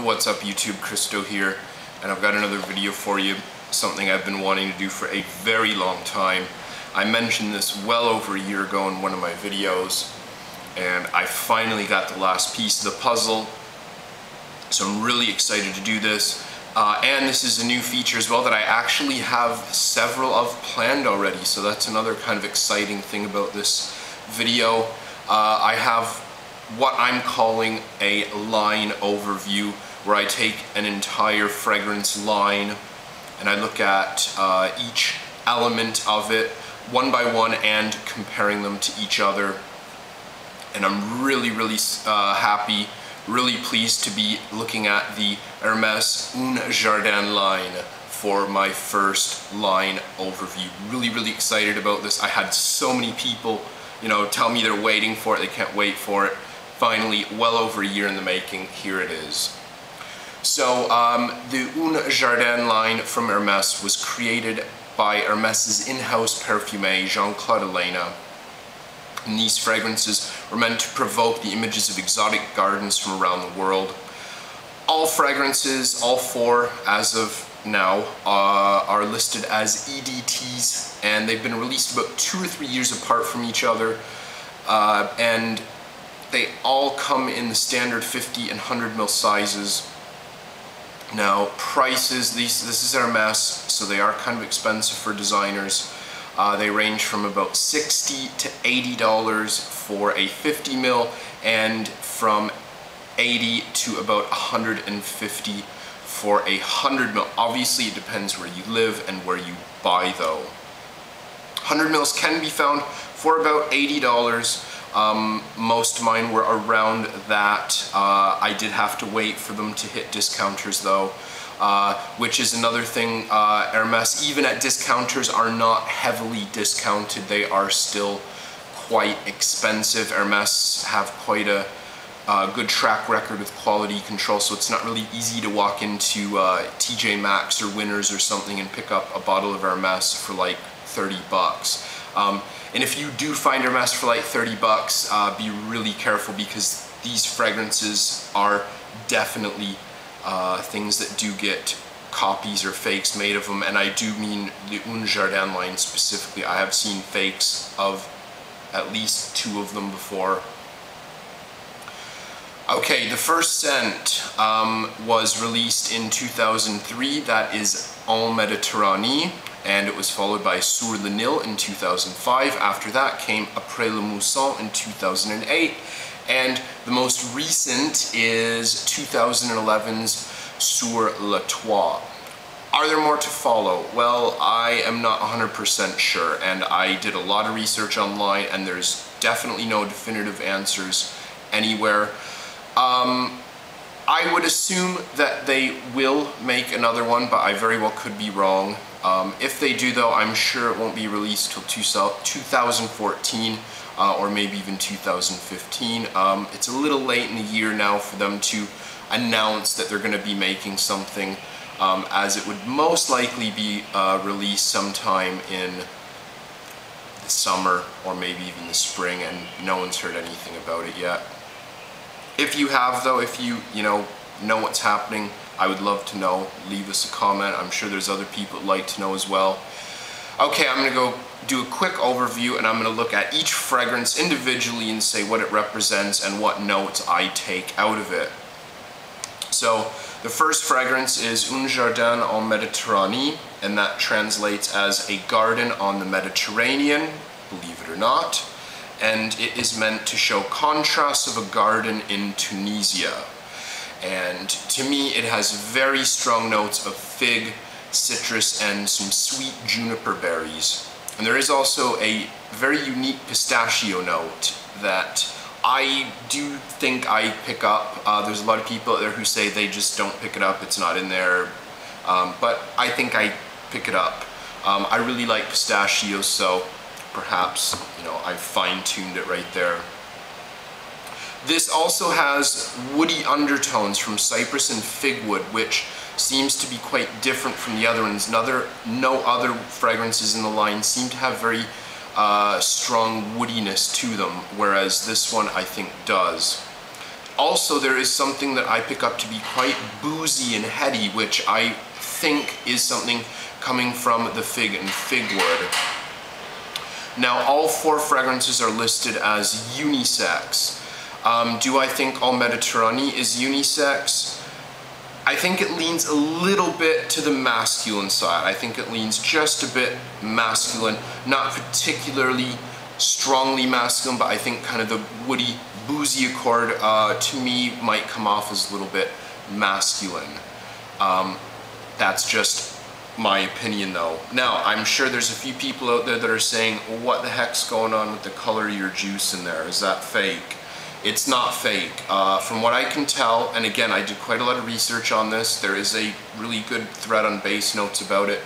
What's up YouTube, Kristo here, and I've got another video for you, something I've been wanting to do for a very long time. I mentioned this well over a year ago in one of my videos, and I finally got the last piece of the puzzle, so I'm really excited to do this. And this is a new feature as well that I actually have several of planned already, so that's another kind of exciting thing about this video. I have what I'm calling a line overview, where I take an entire fragrance line and I look at each element of it one by one and comparing them to each other. And I'm really happy, really pleased to be looking at the Hermès Un Jardin line for my first line overview. Really excited about this. I had so many people, tell me they're waiting for it, they can't wait for it. Finally, well over a year in the making, here it is. So, the Une Jardin line from Hermès was created by Hermès's in-house perfumer, Jean-Claude Elena. And these fragrances were meant to provoke the images of exotic gardens from around the world. All fragrances, all four as of now, are listed as EDTs, and they've been released about 2 or 3 years apart from each other. And they all come in the standard 50 and 100 ml sizes. Now, prices, this is Hermès, so they are kind of expensive for designers. They range from about $60 to $80 for a 50 ml, and from $80 to about $150 for a 100 ml. Obviously, it depends where you live and where you buy, though. 100 mls can be found for about $80. Most of mine were around that. I did have to wait for them to hit discounters though, which is another thing. Hermès, even at discounters, are not heavily discounted. They are still quite expensive. Hermès have quite a good track record with quality control, so it's not really easy to walk into TJ Maxx or Winners or something and pick up a bottle of Hermès for like 30 bucks. And if you do find Hermès for like 30 bucks, be really careful, because these fragrances are definitely things that do get copies or fakes made of them, and I do mean the Une Jardin line specifically. I have seen fakes of at least 2 of them before. Okay, the first scent was released in 2003, that is En Méditerranée, and it was followed by Sur le Nil in 2005. After that came Après le Mousson in 2008, and the most recent is 2011's Sur le Toit. Are there more to follow? Well, I am not 100% sure, and I did a lot of research online, and there's definitely no definitive answers anywhere. I would assume that they will make another one, but I very well could be wrong. If they do though, I'm sure it won't be released till 2014 or maybe even 2015. It's a little late in the year now for them to announce that they're going to be making something, as it would most likely be released sometime in the summer or maybe even the spring, and no one's heard anything about it yet. If you have though, if you know what's happening, I would love to know. Leave us a comment. I'm sure there's other people that'd like to know as well. Okay, I'm gonna go do a quick overview, and I'm gonna look at each fragrance individually and say what it represents and what notes I take out of it. So the first fragrance is Un Jardin en Méditerranée, and that translates as a garden on the Mediterranean, believe it or not. And it is meant to show contrasts of a garden in Tunisia. And to me, it has very strong notes of fig, citrus, and some sweet juniper berries. And there is also a very unique pistachio note that I do think I pick up. There's a lot of people out there who say they just don't pick it up, it's not in there. But I think I pick it up. I really like pistachios, so perhaps, I fine-tuned it right there. This also has woody undertones from cypress and fig wood, which seems to be quite different from the other ones. No other fragrances in the line seem to have very strong woodiness to them, whereas this one I think does. also there is something that I pick up to be quite boozy and heady, which I think is something coming from the fig and figwood. Now, all 4 fragrances are listed as unisex. Do I think All Mediterranee is unisex? I think it leans a little bit to the masculine side. I think it leans just a bit masculine, not particularly strongly masculine, but I think kind of the woody, boozy accord to me might come off as a little bit masculine. That's just my opinion though. Now, I'm sure there's a few people out there that are saying, what the heck's going on with the color of your juice in there? Is that fake? It's not fake. From what I can tell, and again, I did quite a lot of research on this, there is a really good thread on Base Notes about it.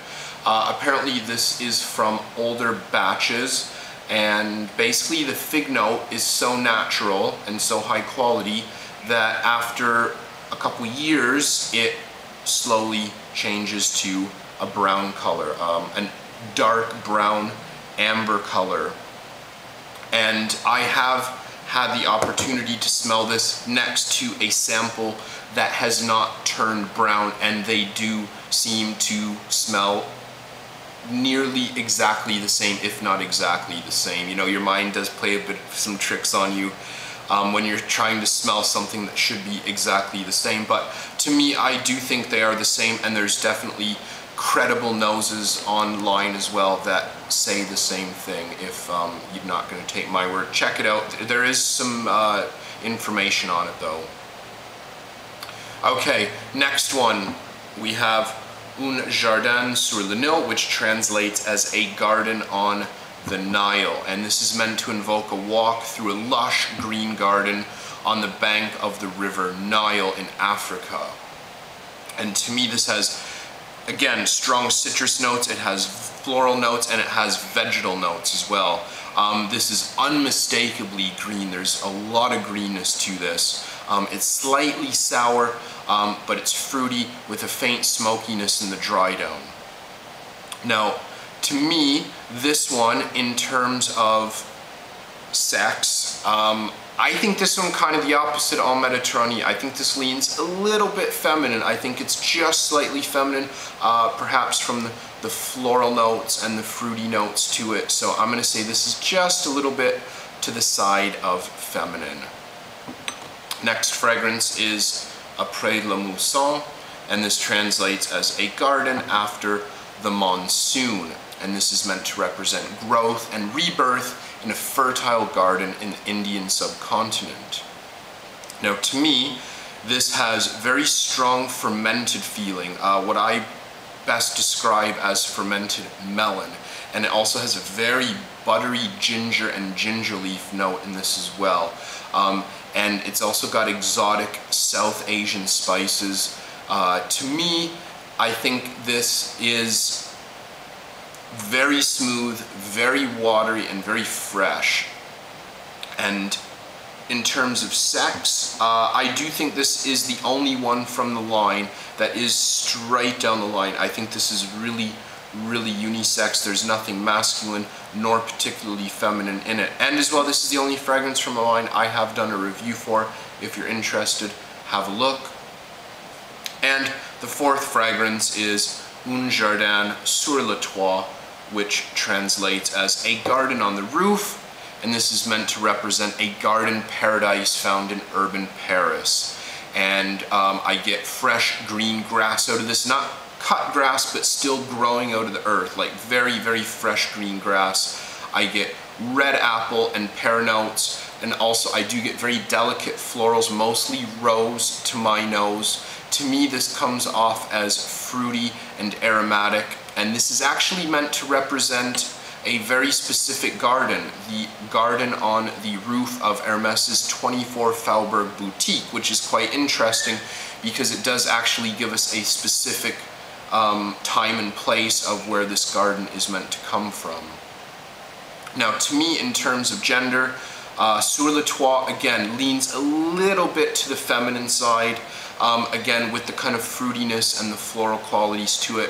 Apparently this is from older batches, and basically the fig note is so natural and so high quality that after a couple years, it slowly changes to a brown color, a dark brown amber color. And I have had the opportunity to smell this next to a sample that has not turned brown, and they do seem to smell nearly exactly the same, if not exactly the same. You know, your mind does play a bit of some tricks on you when you're trying to smell something that should be exactly the same, but to me I do think they are the same, and there's definitely credible noses online as well that say the same thing. If you're not going to take my word, check it out. There is some information on it though. Okay, next one we have Un Jardin sur le Nil, which translates as a garden on the Nile, and this is meant to invoke a walk through a lush green garden on the bank of the river Nile in Africa. And to me this has, again, strong citrus notes, it has floral notes, and it has vegetal notes as well. This is unmistakably green. There's a lot of greenness to this. It's slightly sour, but it's fruity with a faint smokiness in the dry down. Now, to me, this one, in terms of sex, I think this one kind of the opposite of All Mediterranee. I think this leans a little bit feminine. I think it's just slightly feminine, perhaps from the floral notes and the fruity notes to it. So I'm going to say this is just a little bit to the side of feminine. Next fragrance is Après la mousson, and this translates as a garden after the monsoon. And this is meant to represent growth and rebirth in a fertile garden in the Indian subcontinent. Now, to me, this has very strong fermented feeling, what I best describe as fermented melon. And it also has a very buttery ginger and ginger leaf note in this as well. And it's also got exotic South Asian spices. To me, I think this is very smooth, very watery, and very fresh. And in terms of sex, I do think this is the only one from the line that is straight down the line. I think this is really, really unisex. There's nothing masculine nor particularly feminine in it. And as well, this is the only fragrance from the line I have done a review for. If you're interested, have a look. And the fourth fragrance is Un Jardin sur le Toit, which translates as a garden on the roof, and this is meant to represent a garden paradise found in urban Paris. And I get fresh green grass out of this, not cut grass, but still growing out of the earth, like very, very fresh green grass. I get red apple and pear notes, and also I do get very delicate florals, mostly rose to my nose. To me, this comes off as fruity and aromatic, and this is actually meant to represent a very specific garden, the garden on the roof of Hermès's 24 Faubourg boutique, which is quite interesting because it does actually give us a specific time and place of where this garden is meant to come from. Now, to me, in terms of gender, Sur le Toit, again, leans a little bit to the feminine side, again, with the kind of fruitiness and the floral qualities to it.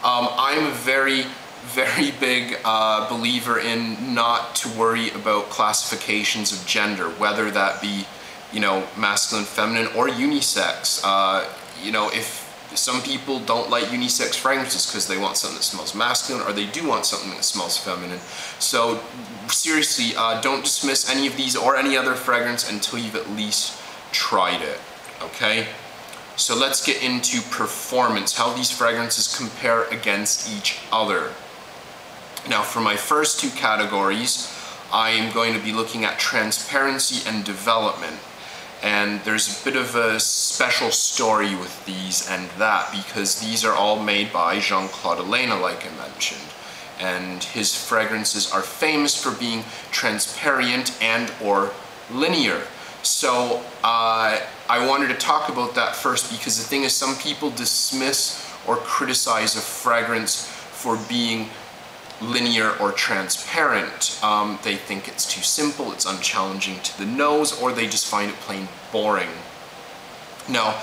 I'm a very, very big believer in not to worry about classifications of gender, whether that be you know, masculine, feminine, or unisex. You know, if some people don't like unisex fragrances because they want something that smells masculine, or they do want something that smells feminine. So seriously, don't dismiss any of these or any other fragrance until you've at least tried it, okay? So let's get into performance, how these fragrances compare against each other. Now for my first two categories, I am going to be looking at transparency and development. And there's a bit of a special story with these and that, because these are all made by Jean-Claude Ellena, like I mentioned. And his fragrances are famous for being transparent and or linear. So I wanted to talk about that first, because the thing is, some people dismiss or criticize a fragrance for being linear or transparent. They think it's too simple, it's unchallenging to the nose, or they just find it plain boring. Now,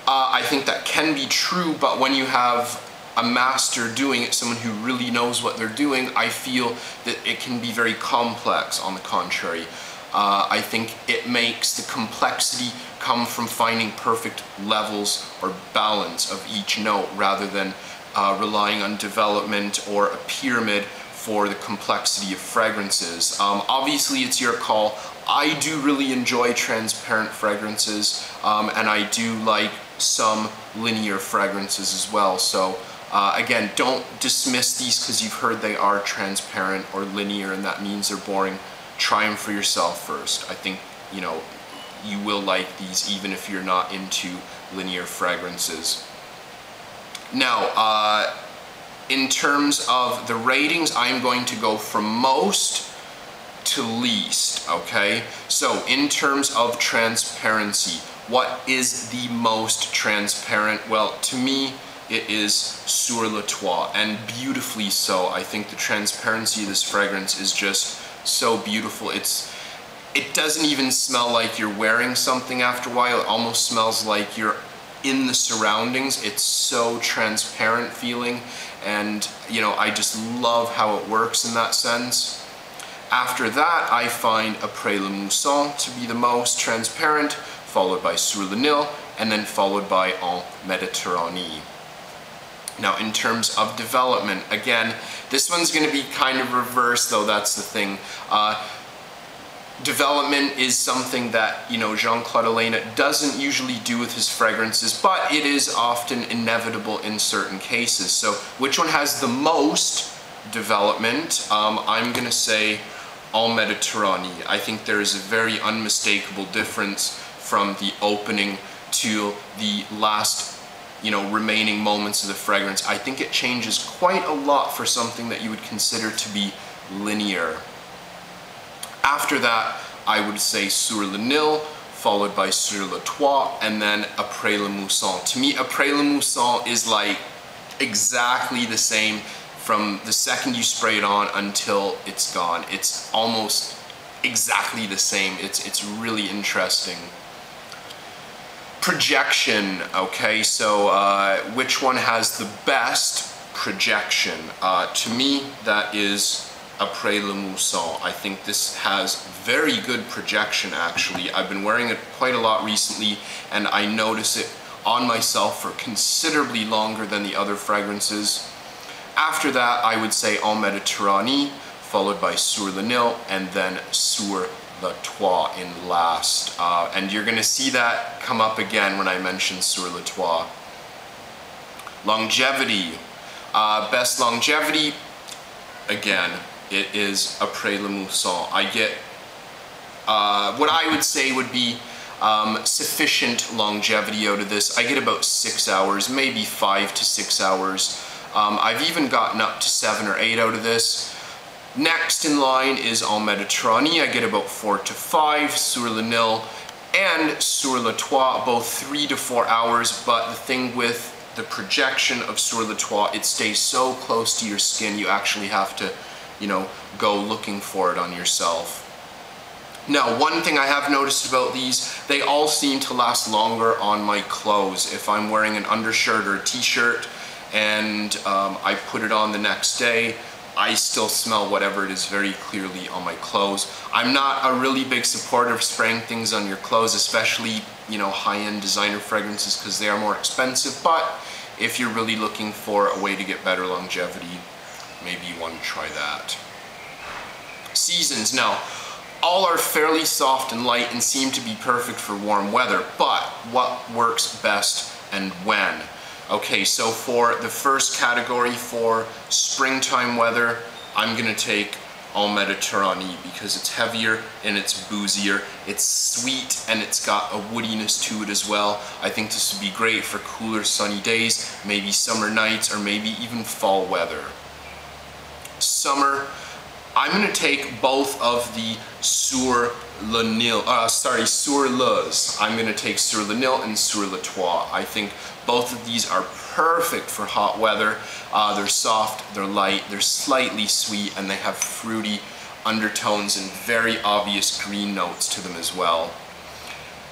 I think that can be true, but when you have a master doing it, someone who really knows what they're doing, I feel that it can be very complex, on the contrary. I think it makes the complexity come from finding perfect levels or balance of each note, rather than relying on development or a pyramid for the complexity of fragrances. Obviously it's your call. I do really enjoy transparent fragrances, and I do like some linear fragrances as well. So again, don't dismiss these because you've heard they are transparent or linear and that means they're boring. Try them for yourself first. I think, you know, you will like these even if you're not into linear fragrances. Now, in terms of the ratings, I'm going to go from most to least, okay? So, in terms of transparency, what is the most transparent? Well, to me, it is Sur le Toit, and beautifully so. I think the transparency of this fragrance is just so beautiful. It doesn't even smell like you're wearing something after a while. It almost smells like you're in the surroundings. It's so transparent feeling, and you know, I just love how it works in that sense. After that, I find Après le Mousson to be the most transparent, followed by Sur le Nil, and then followed by En Méditerranée. Now in terms of development, again, this one's going to be kind of reverse, though, that's the thing. Development is something that, you know, Jean-Claude Ellena doesn't usually do with his fragrances, but it is often inevitable in certain cases. So which one has the most development? I'm gonna say En Méditerranée. I think there is a very unmistakable difference from the opening to the last, you know, remaining moments of the fragrance. I think it changes quite a lot for something that you would consider to be linear. After that, I would say Sur le Nil, followed by Sur le Toit, and then Après le Mousson. To me, Après le Mousson is like exactly the same from the second you spray it on until it's gone. It's almost exactly the same. It's really interesting. Projection, okay, so which one has the best projection? To me, that is Après le Mousson. I think this has very good projection, actually. I've been wearing it quite a lot recently, and I notice it on myself for considerably longer than the other fragrances. After that, I would say En Méditerranée, followed by Sur le Nil, and then Sur le Toit in last. And you're gonna see that come up again when I mention Sur le Toit. Longevity. Best longevity, again, it is Après le Mousson. I get what I would say would be sufficient longevity out of this. I get about 6 hours, maybe 5 to 6 hours. I've even gotten up to 7 or 8 out of this. Next in line is En Méditerranée. I get about 4 to 5, Sur le Nil and Sur le Toit, both 3 to 4 hours, but the thing with the projection of Sur le Toit, it stays so close to your skin, you actually have to, you know, go looking for it on yourself. Now, one thing I have noticed about these, they all seem to last longer on my clothes. If I'm wearing an undershirt or a t-shirt and I put it on the next day, I still smell whatever it is very clearly on my clothes. I'm not a really big supporter of spraying things on your clothes, especially, you know, high-end designer fragrances, because they are more expensive. But if you're really looking for a way to get better longevity, maybe you want to try that. Seasons. Now, all are fairly soft and light and seem to be perfect for warm weather, but what works best and when? Okay, so for the first category, for springtime weather, I'm gonna take Une Méditerranée because it's heavier and it's boozier. It's sweet and it's got a woodiness to it as well. I think this would be great for cooler sunny days, maybe summer nights, or maybe even fall weather. Summer, I'm gonna take both of the Sur le Nil, Sur les. I'm gonna take Sur le Nil and Sur le Toit. I think both of these are perfect for hot weather. They're soft, they're light, they're slightly sweet, and they have fruity undertones and very obvious green notes to them as well.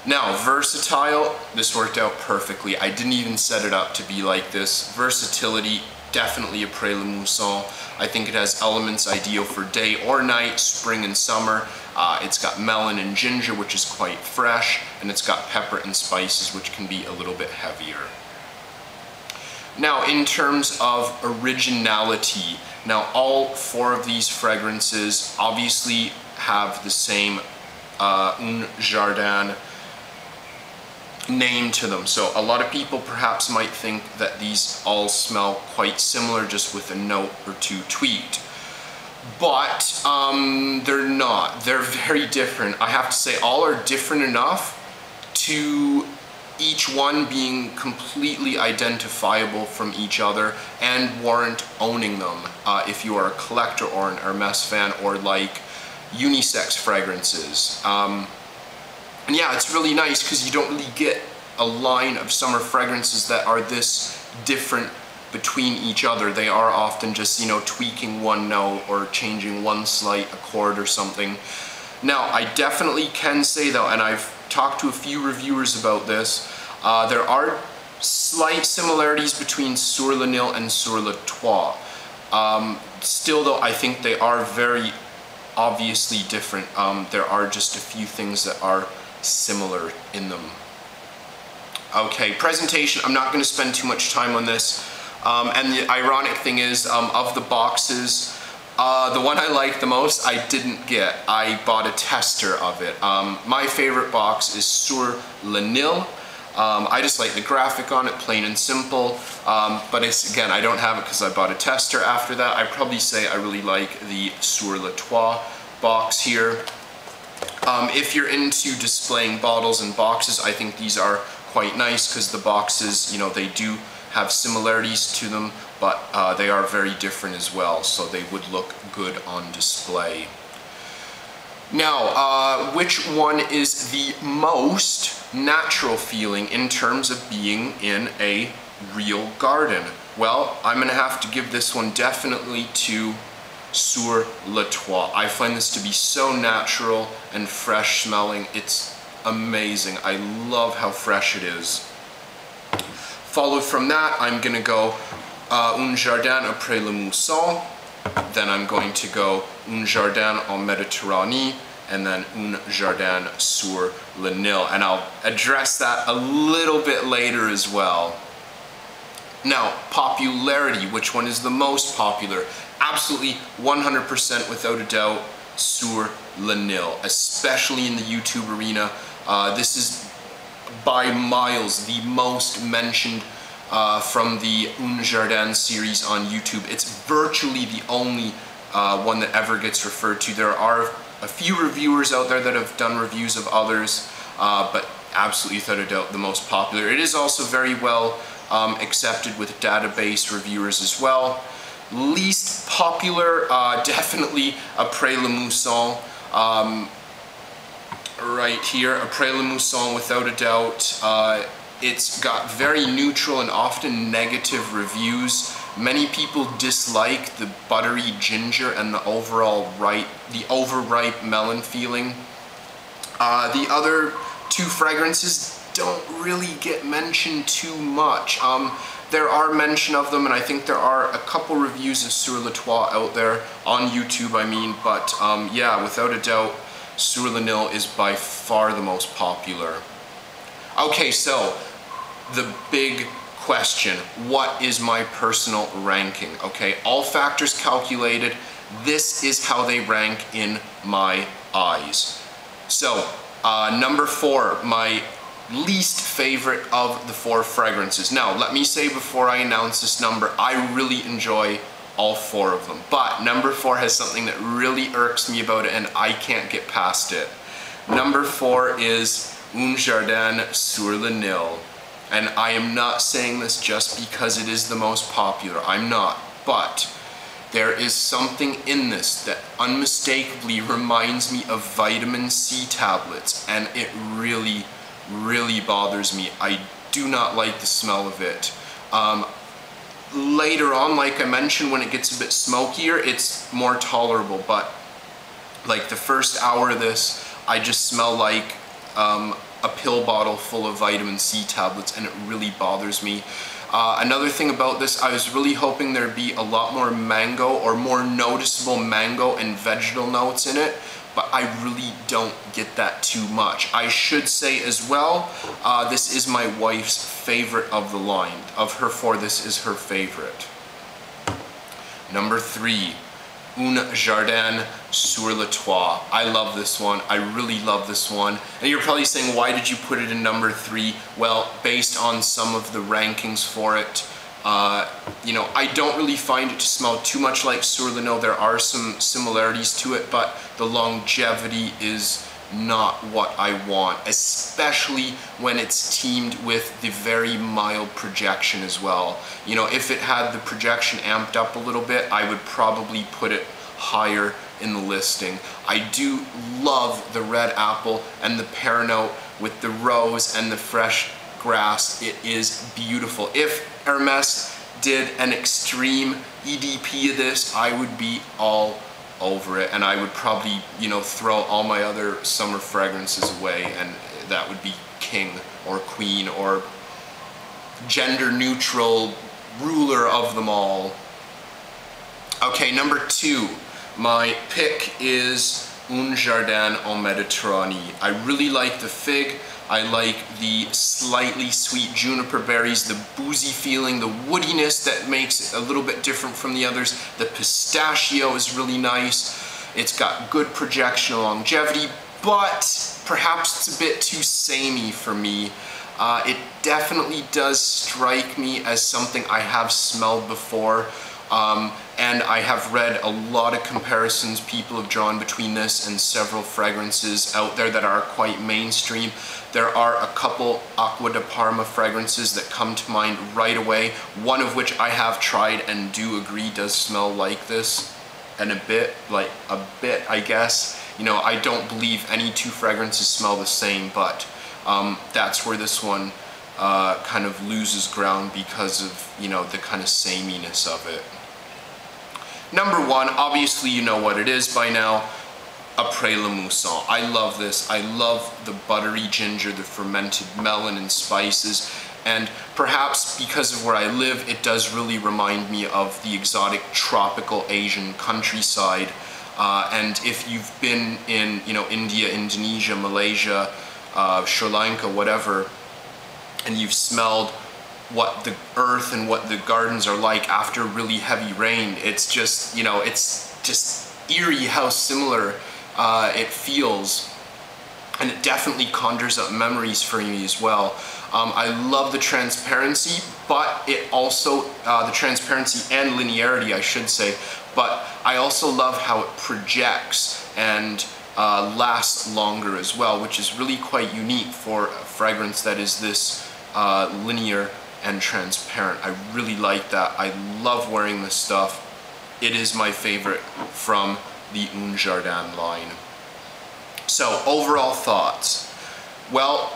Now, versatile, this worked out perfectly. I didn't even set it up to be like this. Versatility, definitely a Après le Mousson. I think it has elements ideal for day or night, spring and summer. It's got melon and ginger, which is quite fresh, and it's got pepper and spices, which can be a little bit heavier. Now, in terms of originality, now all four of these fragrances obviously have the same Une Jardin name to them. So a lot of people perhaps might think that these all smell quite similar, just with a note or two tweaked. But they're not. They're very different. I have to say, all are different enough to each one being completely identifiable from each other and warrant owning them if you are a collector or an Hermès fan or like unisex fragrances. And yeah, it's really nice because you don't really get a line of summer fragrances that are this different between each other. They are often just, you know, tweaking one note or changing one slight accord or something. Now, I definitely can say though, and I've talked to a few reviewers about this, there are slight similarities between Sur le Nil and Sur le Toit. Still though, I think they are very obviously different. There are just a few things that are similar in them. Okay, presentation, I'm not going to spend too much time on this. And the ironic thing is, of the boxes, the one I like the most, I didn't get. I bought a tester of it. My favorite box is Sur le Nil. I just like the graphic on it, plain and simple. But it's, again, I don't have it because I bought a tester after that. I'd probably say I really like the Sur le Toit box here. If you're into displaying bottles and boxes, I think these are quite nice because the boxes, you know, they do have similarities to them, but they are very different as well, so they would look good on display. Now, which one is the most natural feeling in terms of being in a real garden? Well, I'm gonna have to give this one definitely to Sur le Toit. I find this to be so natural and fresh smelling. It's amazing. I love how fresh it is. Followed from that, I'm gonna go Un Jardin Après le Mousson. Then I'm going to go Un Jardin en Méditerranée, and then Un Jardin Sur le Nil. And I'll address that a little bit later as well. Now, popularity, which one is the most popular? Absolutely 100% without a doubt, Sur le Nil, especially in the YouTube arena. This is by miles the most mentioned from the Une Jardin series on YouTube. It's virtually the only one that ever gets referred to. There are a few reviewers out there that have done reviews of others, but absolutely without a doubt the most popular. It is also very well accepted with database reviewers as well. Least popular, definitely Après le Mousson. Right here, Après le Mousson, without a doubt. It's got very neutral and often negative reviews. Many people dislike the buttery ginger and the overripe melon feeling. The other two fragrances don't really get mentioned too much. there are mention of them, and I think there are a couple reviews of Sur Le Toit out there, on YouTube I mean, but yeah, without a doubt, Sur Le Nil is by far the most popular. Okay, so the big question, what is my personal ranking? Okay, all factors calculated, this is how they rank in my eyes. So, number 4, my least favorite of the 4 fragrances. Now, let me say before I announce this number, I really enjoy all 4 of them. But number 4 has something that really irks me about it, and I can't get past it. Number 4 is Un Jardin Sur Le Nil. And I am not saying this just because it is the most popular. I'm not. But there is something in this that unmistakably reminds me of vitamin C tablets, and it really bothers me. I do not like the smell of it. Later on, like I mentioned, when it gets a bit smokier, it's more tolerable, but like the first hour of this, I just smell like a pill bottle full of vitamin C tablets, and it really bothers me. Another thing about this, I was really hoping there'd be a lot more mango or more noticeable mango and vegetal notes in it, but I really don't get that too much. I should say as well, this is my wife's favorite of the line. Of her 4, this is her favorite. Number 3, Un Jardin Sur Le Toit. I love this one. I really love this one. And you're probably saying, why did you put it in number 3? Well, based on some of the rankings for it, you know, I don't really find it to smell too much like Sur Le Nil. There are some similarities to it, but the longevity is not what I want, especially when it's teamed with the very mild projection as well. You know, if it had the projection amped up a little bit, I would probably put it higher in the listing. I do love the red apple and the pear note with the rose and the fresh grass. It is beautiful. If Hermès did an extreme EDP of this, I would be all over it, and I would probably, you know, throw all my other summer fragrances away, and that would be king or queen or gender neutral ruler of them all. Okay, number 2, my pick is Un Jardin en Méditerranée. I really like the fig. I like the slightly sweet juniper berries, the boozy feeling, the woodiness that makes it a little bit different from the others. The pistachio is really nice. It's got good projection and longevity, but perhaps it's a bit too samey for me. It definitely does strike me as something I have smelled before. And I have read a lot of comparisons people have drawn between this and several fragrances out there that are quite mainstream. There are a couple Acqua di Parma fragrances that come to mind right away, one of which I have tried and do agree does smell like this, and a bit, I guess. You know, I don't believe any 2 fragrances smell the same, but that's where this one kind of loses ground because of, you know, the kind of sameness of it. Number 1, obviously you know what it is by now, Après le Mousson. I love this. I love the buttery ginger, the fermented melon and spices, and perhaps because of where I live, it does really remind me of the exotic tropical Asian countryside. And if you've been in, you know, India, Indonesia, Malaysia, Sri Lanka, whatever, and you've smelled what the earth and what the gardens are like after really heavy rain, it's just, you know, it's just eerie how similar it feels, and it definitely conjures up memories for me as well. I love the transparency, but it also, the transparency and linearity I should say, but I also love how it projects and lasts longer as well, which is really quite unique for a fragrance that is this linear and transparent. I really like that. I love wearing this stuff. It is my favorite from the Un Jardin line. So overall thoughts. Well,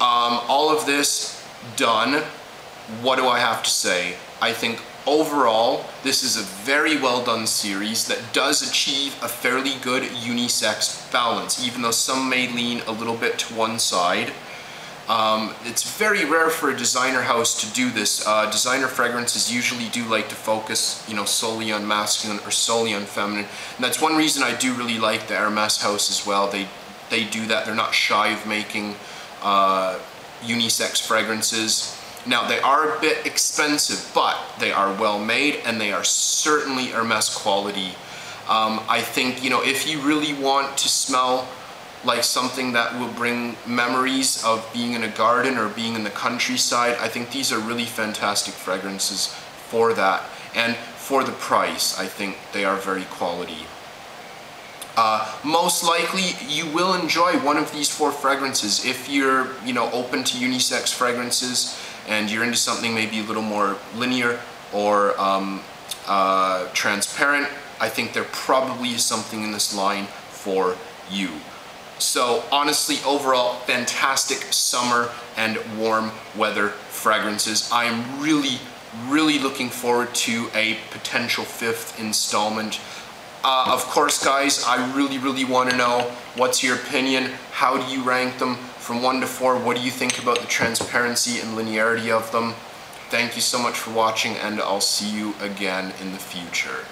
all of this done, what do I have to say? I think overall this is a very well done series that does achieve a fairly good unisex balance, even though some may lean a little bit to one side. It's very rare for a designer house to do this. Designer fragrances usually do like to focus, you know, solely on masculine or solely on feminine. And that's one reason I do really like the Hermès house as well. They do that. They're not shy of making unisex fragrances. Now, they are a bit expensive, but they are well made and they are certainly Hermès quality. I think, you know, if you really want to smell like something that will bring memories of being in a garden or being in the countryside, I think these are really fantastic fragrances for that. And for the price, I think they are very quality. Most likely you will enjoy one of these 4 fragrances if you're, you know, open to unisex fragrances and you're into something maybe a little more linear or transparent. I think there probably is something in this line for you. So honestly, overall, fantastic summer and warm weather fragrances. I am really looking forward to a potential 5th installment. Of course, guys, I really want to know what's your opinion. How do you rank them from 1 to 4? What do you think about the transparency and linearity of them? Thank you so much for watching, and I'll see you again in the future.